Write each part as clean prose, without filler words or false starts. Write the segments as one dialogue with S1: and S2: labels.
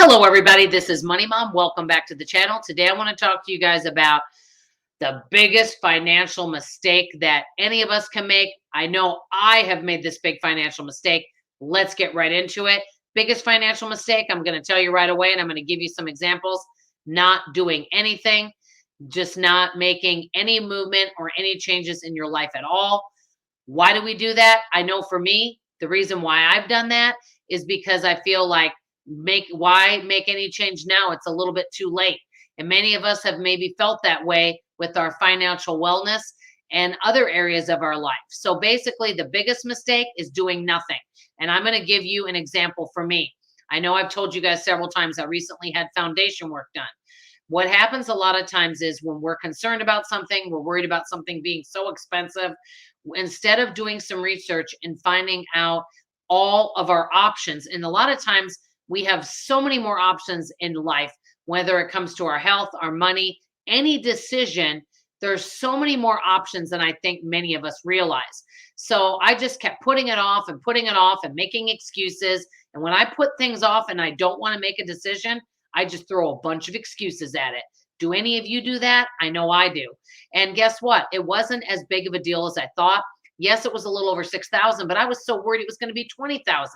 S1: Hello, everybody. This is Money Mom. Welcome back to the channel. Today, I want to talk to you guys about the biggest financial mistake that any of us can make. I know I have made this big financial mistake. Let's get right into it. Biggest financial mistake, I'm going to tell you right away, and I'm going to give you some examples. Not doing anything, just not making any movement or any changes in your life at all. Why do we do that? I know for me, the reason why I've done that is because I feel like why make any change now? It's a little bit too late. And many of us have maybe felt that way with our financial wellness and other areas of our life. So basically, the biggest mistake is doing nothing. And I'm going to give you an example for me. I know I've told you guys several times I recently had foundation work done. What happens a lot of times is when we're concerned about something, we're worried about something being so expensive, instead of doing some research and finding out all of our options, and a lot of times we have so many more options in life, whether it comes to our health, our money, any decision, there's so many more options than I think many of us realize. So I just kept putting it off and putting it off and making excuses. And when I put things off and I don't want to make a decision, I just throw a bunch of excuses at it. Do any of you do that? I know I do. And guess what? It wasn't as big of a deal as I thought. Yes, it was a little over 6,000, but I was so worried it was going to be 20,000.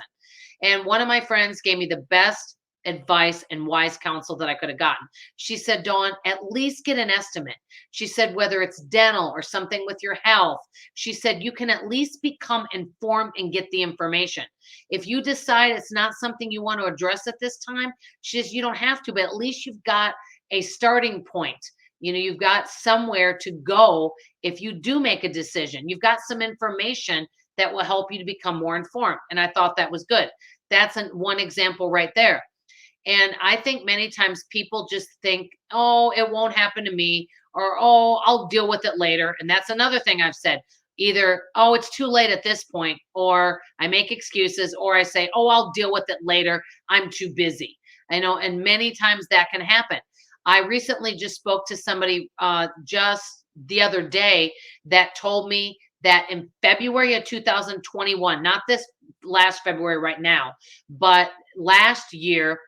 S1: And one of my friends gave me the best advice and wise counsel that I could have gotten. She said, Dawn, at least get an estimate. She said, whether it's dental or something with your health, she said, you can at least become informed and get the information. If you decide it's not something you want to address at this time, she says, you don't have to, but at least you've got a starting point. You know, you've got somewhere to go if you do make a decision. You've got some information that will help you to become more informed. And I thought that was good. That's one example right there. And I think many times people just think, oh, it won't happen to me, or oh, I'll deal with it later. And that's another thing I've said. Either, oh, it's too late at this point, or I make excuses, or I say, oh, I'll deal with it later. I'm too busy. I know, and many times that can happen. I recently just spoke to somebody just the other day that told me that in February of 2021, not this last February right now, but last year,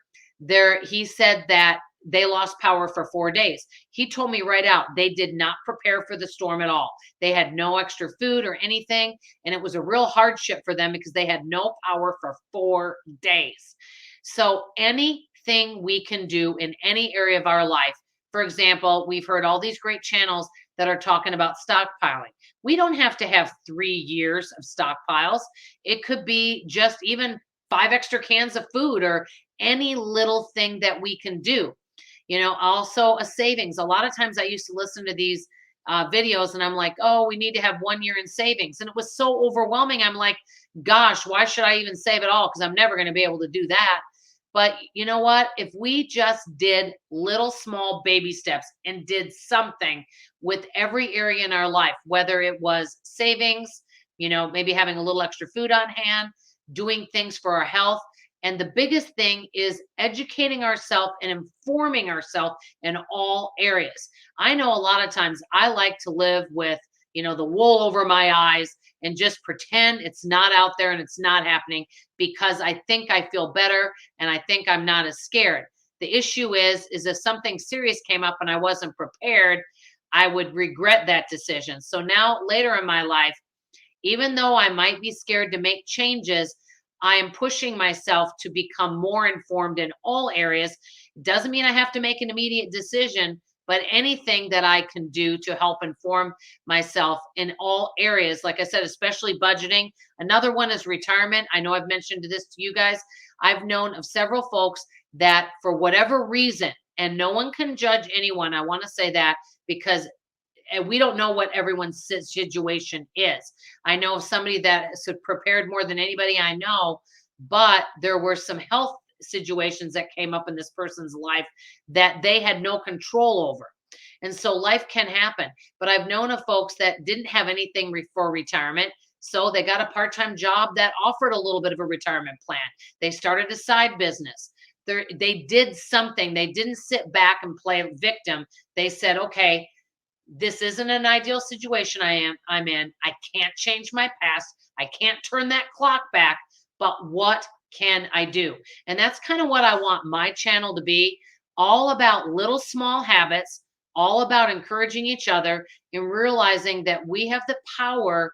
S1: he said that they lost power for 4 days. He told me right out they did not prepare for the storm at all. They had no extra food or anything, and it was a real hardship for them because they had no power for 4 days. So anything we can do in any area of our life, for example, we've heard all these great channels that are talking about stockpiling. We don't have to have 3 years of stockpiles. It could be just even 5 extra cans of food or any little thing that we can do. You know, also a savings. A lot of times I used to listen to these videos and I'm like, oh, we need to have 1 year in savings. And it was so overwhelming. I'm like, gosh, why should I even save at all? Because I'm never going to be able to do that. But you know what? If we just did little small baby steps and did something with every area in our life, whether it was savings, you know, maybe having a little extra food on hand, doing things for our health. And the biggest thing is educating ourselves and informing ourselves in all areas. I know a lot of times I like to live with, you know, the wool over my eyes and just pretend it's not out there and it's not happening because I think I feel better and I think I'm not as scared. The issue is if something serious came up and I wasn't prepared, I would regret that decision. So now later in my life, even though I might be scared to make changes, I am pushing myself to become more informed in all areas. Doesn't mean I have to make an immediate decision, but anything that I can do to help inform myself in all areas, like I said, especially budgeting. Another one is retirement. I know I've mentioned this to you guys. I've known of several folks that for whatever reason, and no one can judge anyone, I want to say that because and we don't know what everyone's situation is. I know of somebody that has prepared more than anybody I know, but there were some health situations that came up in this person's life that they had no control over. And so life can happen. But I've known of folks that didn't have anything for retirement. So they got a part-time job that offered a little bit of a retirement plan. They started a side business. They did something. They didn't sit back and play victim. They said, okay, this isn't an ideal situation I'm in. I can't change my past. I can't turn that clock back. But what can I do? And that's kind of what I want my channel to be, all about little small habits, all about encouraging each other and realizing that we have the power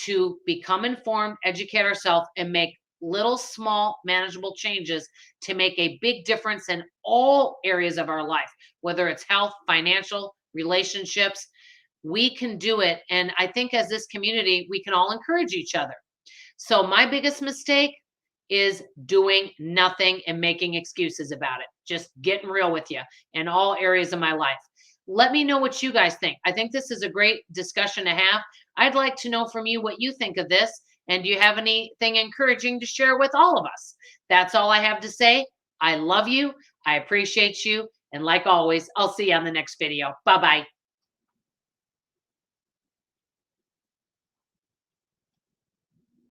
S1: to become informed, educate ourselves, and make little small manageable changes to make a big difference in all areas of our life, whether it's health, financial, relationships. We can do it. And I think as this community, we can all encourage each other. So my biggest mistake is doing nothing and making excuses about it. Just getting real with you in all areas of my life. Let me know what you guys think. I think this is a great discussion to have. I'd like to know from you what you think of this. And do you have anything encouraging to share with all of us? That's all I have to say. I love you. I appreciate you. And like always, I'll see you on the next video. Bye bye.